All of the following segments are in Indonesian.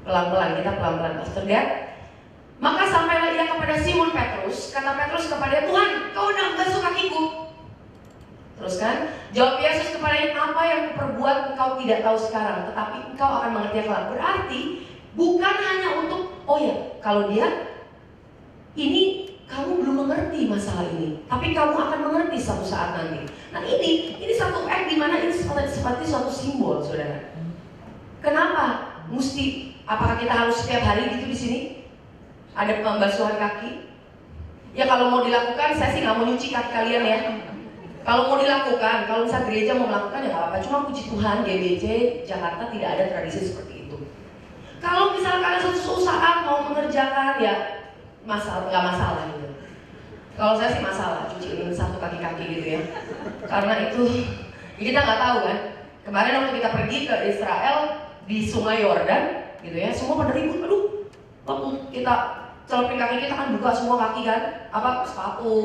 Pelan-pelan, kita pelan-pelan. After that, maka sampailah ia kepada Simon Petrus. Kata Petrus kepadanya, Tuhan, kau hendak membasuh kakiku. Terus kan, jawab Yesus kepadanya, apa yang kuperbuat engkau tidak tahu sekarang, tetapi engkau akan mengerti kelak. Berarti bukan hanya untuk, oh ya, kalau dia ini kamu belum mengerti masalah ini, tapi kamu akan mengerti suatu saat nanti. Nah ini satu act di mana ini seperti suatu simbol, saudara. Kenapa mesti? Apakah kita harus setiap hari gitu di sini? Ada pembasuhan kaki? Ya kalau mau dilakukan, saya sih nggak mau nyuci kaki kalian ya. Kalau mau dilakukan, kalau misalnya gereja mau melakukan ya nggak apa-apa. Cuma puji Tuhan GBC Jakarta tidak ada tradisi seperti itu. Kalau misalnya kalian suatu saat mau mengerjakan ya nggak masalah gitu. Kalau saya sih masalah cuciin satu kaki-kaki gitu ya. Karena itu kita nggak tahu kan. Kemarin waktu kita pergi ke Israel di Sungai Yordan gitu ya, semua pada ribut. Aduh, waktu kita celupin kaki kita kan buka semua kaki kan, apa sepatu,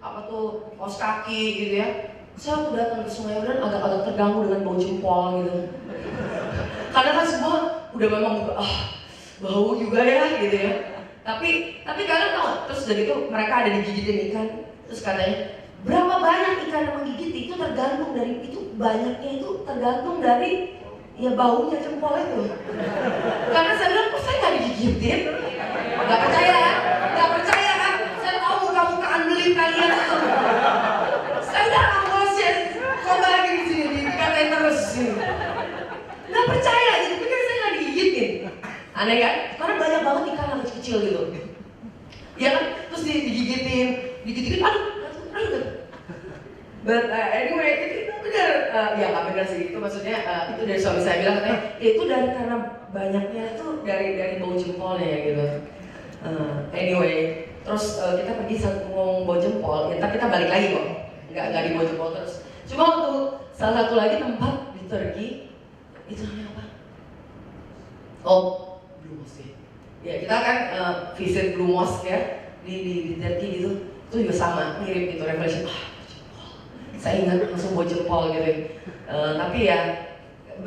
apa tuh kaos kaki gitu ya. Saya waktu datang ke Sungai Yordan agak-agak terganggu dengan bau jempol gitu. Karena kan semua udah memang buka, bau juga ya gitu ya. Tapi kalian tahu, terus dari itu mereka ada digigitin ikan, terus katanya berapa banyak ikan yang menggigit itu tergantung dari itu, banyaknya itu tergantung dari ya baunya jempol itu. Karena saya bilang, kok saya nggak digigitin? Nggak percaya kan? Nggak percaya kan? Saya tahu muka-mukaan beli kalian itu. Saya udah nggak proses, coba lagi di sini dikatain terus sini. Nggak percaya, jadi pikir saya nggak digigitin. Aneh kan? Karena banyak banget ikan yang kecil-kecil gitu. Ya kan? Terus digigitin, aduh. But anyway, itu benar, ya nggak benar sih. Itu maksudnya itu dari suami saya bilang katanya, ya itu karena banyaknya itu dari bau jempolnya ya gitu. Anyway, terus kita pergi ngomong bau jempol, ya, kita balik lagi kok, nggak di bau jempol terus. Cuma waktu salah satu lagi tempat di Turki, itu namanya apa? Oh, Blue Mosque. Ya kita kan visit Blue Mosque ya di Turki gitu, itu juga sama, mirip gitu Revelation. Saya ingat langsung bau jempol gitu. Tapi ya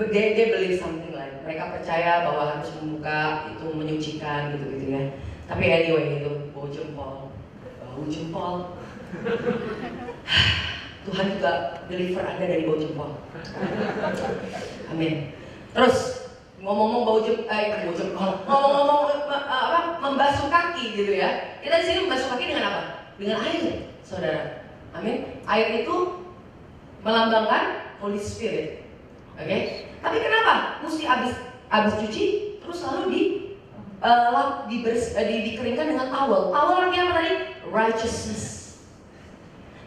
dia believe something like mereka percaya bahwa harus membuka itu menyucikan gitu ya. Tapi anyway itu bau jempol. Tuhan juga deliver Anda dari bau jempol. Amin. Terus ngomong-ngomong bau jempol, ngomong-ngomong membasuh kaki gitu ya. Kita di sini membasuh kaki dengan apa? Dengan air, saudara. Amin. Air itu melambangkan Holy Spirit. Oke? Tapi kenapa mesti habis cuci terus lalu dikeringkan dengan towel? Towel artinya apa tadi? Righteousness.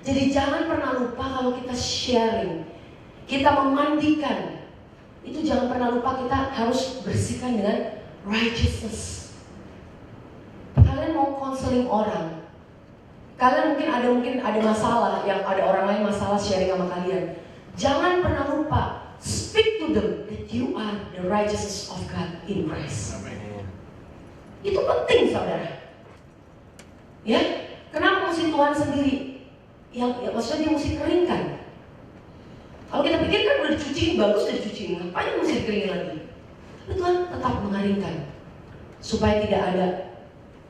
Jadi jangan pernah lupa kalau kita sharing, kita memandikan, itu jangan pernah lupa kita harus bersihkan dengan righteousness. Kalian mau counseling orang, kalian mungkin ada masalah, yang ada orang lain masalah sharing sama kalian. Jangan pernah lupa, speak to them that you are the righteousness of God in Christ. Amen. Itu penting, saudara. Ya, kenapa mesti Tuhan sendiri? Ya maksudnya dia mesti keringkan. Kalau kita pikir kan udah dicuciin, bagus udah dicuciin, ngapain mesti dikeringin lagi? Tapi Tuhan tetap mengeringkan supaya tidak ada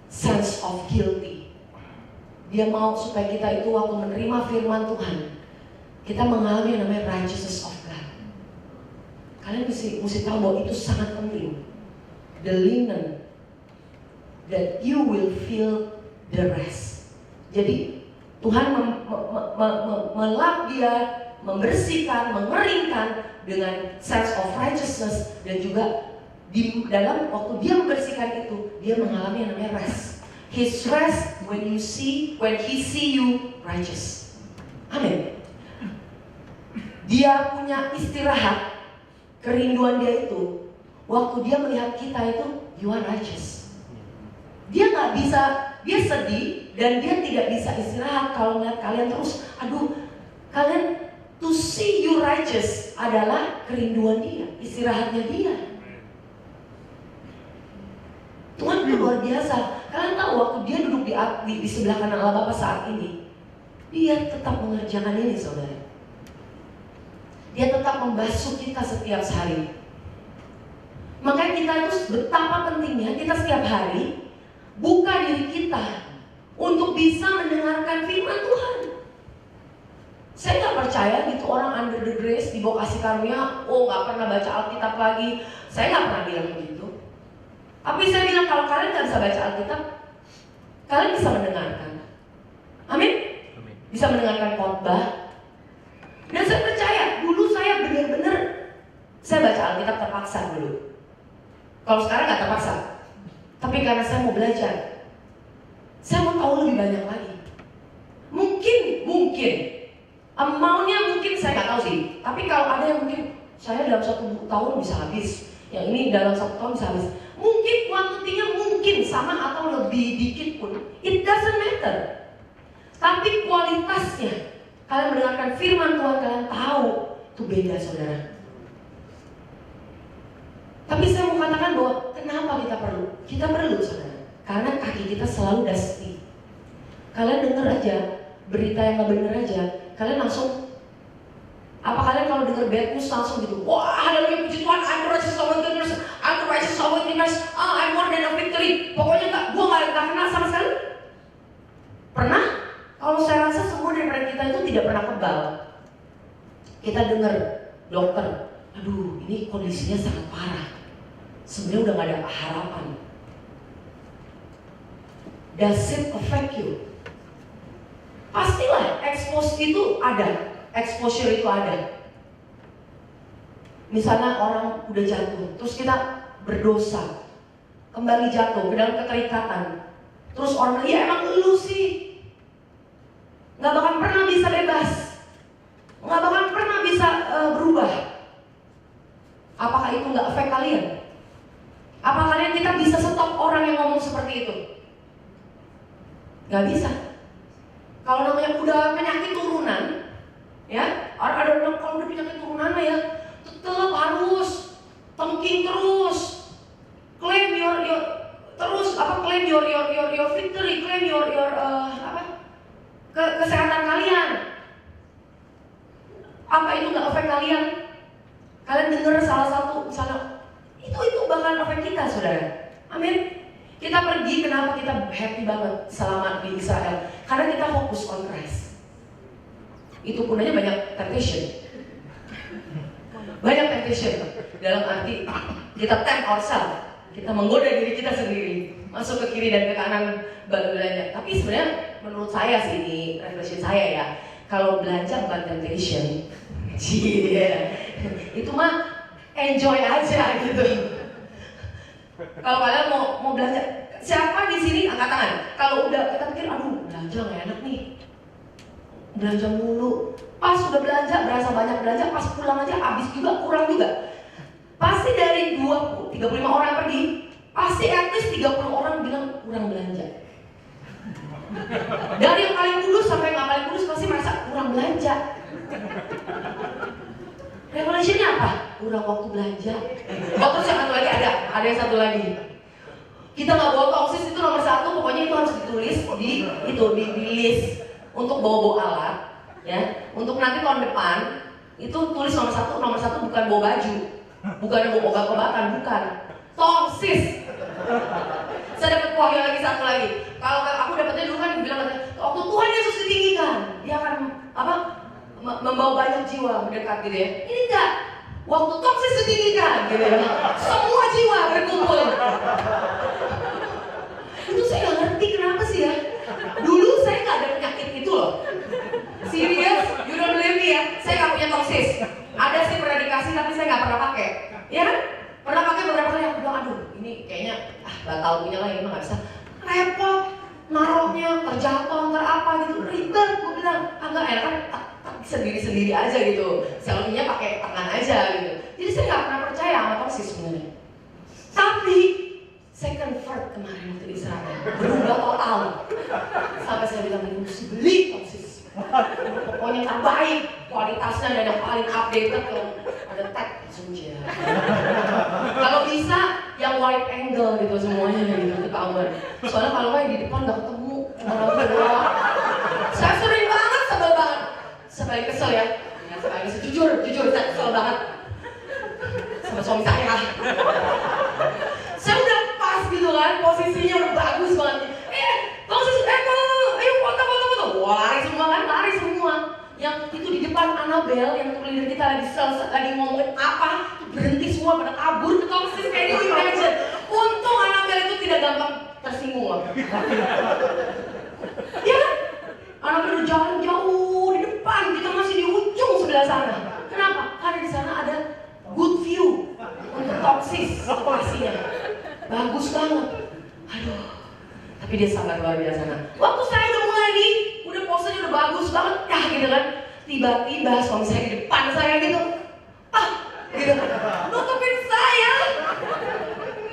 sense of guilty. Dia mau supaya kita itu waktu menerima firman Tuhan, kita mengalami yang namanya righteousness of God. Kalian mesti tahu bahwa itu sangat penting. The linen, that you will feel the rest. Jadi Tuhan melap dia, membersihkan, mengeringkan dengan sense of righteousness, dan juga di dalam waktu dia membersihkan itu, dia mengalami yang namanya rest. His rest when he see you righteous. Amin. Dia punya istirahat, kerinduan dia itu waktu dia melihat kita itu you are righteous. Dia nggak bisa, dia sedih dan dia tidak bisa istirahat kalau melihat kalian terus. Kalian to see you righteous adalah kerinduan dia, istirahatnya dia. Tuhan itu luar biasa. Kalian tahu waktu dia duduk di sebelah kanan Allah Bapa saat ini, dia tetap mengerjakan ini, saudara. Dia tetap membasuh kita setiap hari. Makanya kita itu betapa pentingnya kita setiap hari buka diri kita untuk bisa mendengarkan firman Tuhan. Saya nggak percaya gitu orang under the grace di bawah kasih karunia, nggak pernah baca Alkitab lagi. Saya nggak pernah bilang begitu. Tapi saya bilang kalau kalian nggak bisa baca Alkitab, kalian bisa mendengarkan. Amin? Bisa mendengarkan khotbah. Dan saya percaya dulu saya benar-benar saya baca Alkitab terpaksa dulu. Kalau sekarang nggak terpaksa, tapi karena saya mau belajar, saya mau tahu lebih banyak lagi. Mungkin amountnya mungkin saya nggak tahu sih. Tapi kalau ada yang mungkin saya dalam 1 tahun bisa habis, yang ini dalam 1 tahun bisa habis. Mungkin kuantitinya mungkin sama atau lebih dikit pun, it doesn't matter. Tapi kualitasnya, kalian mendengarkan firman Tuhan, kalian tahu itu beda, saudara. Tapi saya mau katakan bahwa kenapa kita perlu? Kita perlu, saudara, karena kaki kita selalu dusty. Kalian dengar aja berita yang nggak benar aja, kalian langsung, apa kalian kalau dengar bad news langsung gitu, wah haleluya puji Tuhan, I'm righteous over goodness, I'm righteous over goodness, I'm more than a victory. Pokoknya gue nggak kenal sama sekali. Pernah? Kalau saya rasa semua daripada kita itu tidak pernah kebal. Kita dengar dokter, aduh ini kondisinya sangat parah, sebenarnya udah gak ada harapan. Does it affect you? Pastilah exposure itu ada. Misalnya orang udah jatuh, terus kita berdosa, kembali jatuh ke dalam keterikatan, terus orang bilang, ya emang lu sih nggak bakal pernah bisa bebas, nggak bakal pernah bisa berubah. Apakah itu nggak efek kalian? Apa kalian kita bisa stop orang yang ngomong seperti itu? Nggak bisa. Kalau namanya udah penyakit turunan, ya ada orang kalau udah penyakit turunan ya tetap harus tengking terus, claim your victory, claim your kesehatan kalian. Apa itu nggak efek kalian? Kalian dengar salah satu misalnya itu bakal efek kita, saudara. Amin. Kita pergi, kenapa kita happy banget selama di Israel? Karena kita fokus on Christ. Itu pun aja banyak temptation. Banyak temptation. Dalam arti kita tempt ourselves, kita menggoda diri kita sendiri, masuk ke kiri dan ke kanan belanja. Tapi sebenarnya menurut saya sih, ini reflection saya ya, kalau belanja bukan temptation, itu mah enjoy aja gitu. Kalau kalian mau belanja, siapa di sini angkat tangan? Kalau udah kita pikir, aduh belanja nggak enak nih, belanja mulu. Pas udah belanja, berasa banyak belanja, pas pulang aja habis juga, kurang juga. Pasti dari 35 orang pergi, pasti at least 30 orang bilang kurang belanja. Dari yang paling kudus sampai nggak paling kudus pasti merasa kurang belanja. Revelation-nya apa? Kurang waktu belanja. Terus yang satu lagi ada yang satu lagi. Kita nggak bawa toksis, itu nomor 1, pokoknya itu harus ditulis di list untuk bawa alat, ya. Untuk nanti tahun depan itu tulis nomor satu bukan bawa baju, bukan bawa obat-obatan, bukan toksis. Saya dapat wahyu lagi satu lagi. Kalau aku dapatnya dulu kan bilang waktu Tuhan Yesus ditinggikan, dia akan membawa banyak jiwa mendekat gitu ya. Ini enggak. Waktu toksis ditinggikan gitu ya. Semua jiwa berkumpul. Itu saya nggak ngerti kenapa sih ya. Dulu saya nggak ada penyakit itu loh. Serius, you don't believe me ya. Saya nggak punya toksis. Ada sih pernah dikasih tapi saya nggak pernah pakai. Ya kan? Pernah pakai beberapa kali aku bilang aduh ini kayaknya batal punya lagi, emang nggak bisa. Repot, naruhnya terjatuh, apa gitu, ribet. Gue bilang enggak enak kan sendiri aja gitu. Selfie-nya pakai tangan aja gitu. Jadi saya nggak pernah percaya sama toksis sebenarnya. Tapi saya convert kemarin waktu di Israel, berubah total. Sampai saya bilang ini mesti beli toksis. Pokoknya terbaik, kualitasnya dan yang paling updated tuh ada tag aja. Kalau bisa yang wide angle gitu semuanya gitu ketahuan. Soalnya kalau nggak di depan nggak ketemu, orang berdua. Saya sering banget sebel banget. Saya paling kesel ya. Saya paling jujur saya kesel banget. sama suami saya. Saya udah pas gitu kan, posisinya udah bagus banget. Ayo foto. Wah, lari semua. Yang itu di depan Annabelle, yang leader kita lagi ngomongin apa, berhenti semua pada kabur ke Toksis. Can you imagine? Untung Annabelle itu tidak gampang tersinggung. Ya kan? Annabelle udah jalan jauh di depan, kita masih di ujung sebelah sana. Kenapa? Karena di sana ada good view untuk Toksis lokasinya. Bagus banget. Aduh. Tapi dia sangat luar biasa. Waktu saya udah mulai nih, udah posenya udah bagus banget, ya gitu kan. Tiba-tiba suami saya di depan saya gitu, gitu, nutupin saya.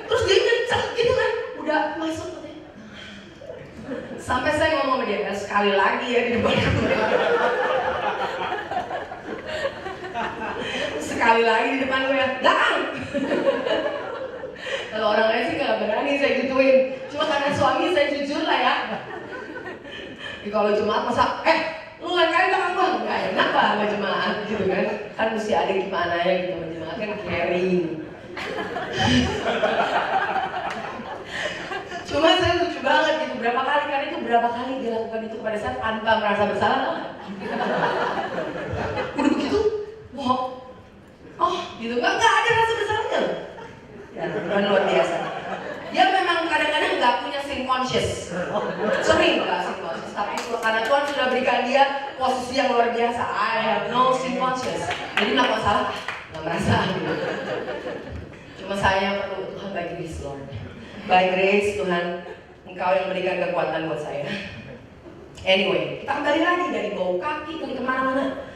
Terus dia nyecek gitu kan, udah masuk katanya. Sampai saya ngomong sama dia, sekali lagi ya di depan gue. Sekali lagi di depan gue ya, belakang. Kalau orang lain sih gak berani saya gituin. Cuma karena suami saya jujur lah ya. Kalau Jumat masa, lu lain-lain belakang gua. Gak enak lah sama jemaat gitu kan. Kan mesti ada gimana ya gitu sama jemaat kan caring. Cuma saya lucu banget gitu. Berapa kali dia lakukan itu kepada saya tanpa merasa bersalah tau gak? Udah begitu, gitu kan gak ada rasa bersalahnya. Ya, Tuhan luar biasa. Dia memang kadang-kadang nggak punya sin conscious, sering nggak sin conscious. Tapi karena Tuhan sudah berikan dia posisi yang luar biasa, I have no sin conscious. Jadi nggak masalah, nggak merasa. Cuma saya perlu Tuhan by grace Lord, by grace Tuhan, Engkau yang berikan kekuatan buat saya. Anyway, kita kembali lagi dari bau kaki ke kemana-mana.